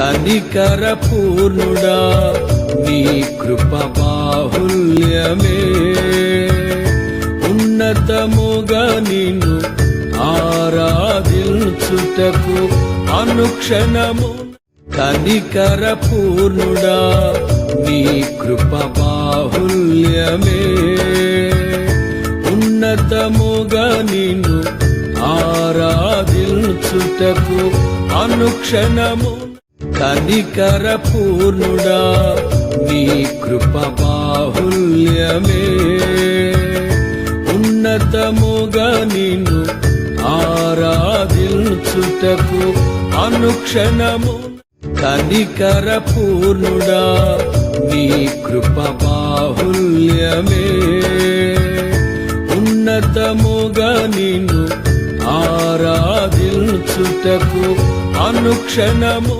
కనికర పూర్ణుడా నీ కృప బాహుల్యమే ఉన్నతముగా నిన్ను ఆరాధించుటకు అనుక్షణము కనికర పూర్ణుడా నీ కృప బాహుల్యమే ఉన్నతముగా నిన్ను ఆరాధించుటకు అనుక్షణము కనికర పూర్ణుడా నీ కృప బాహుల్యమే ఉన్నతముగా నిన్ను ఆరాధించుటకు అనుక్షణము కనికర పూర్ణుడా నీ కృప బాహుల్యమే ఉన్నతముగా నిన్ను ఆరాధించుటకు అనుక్షణము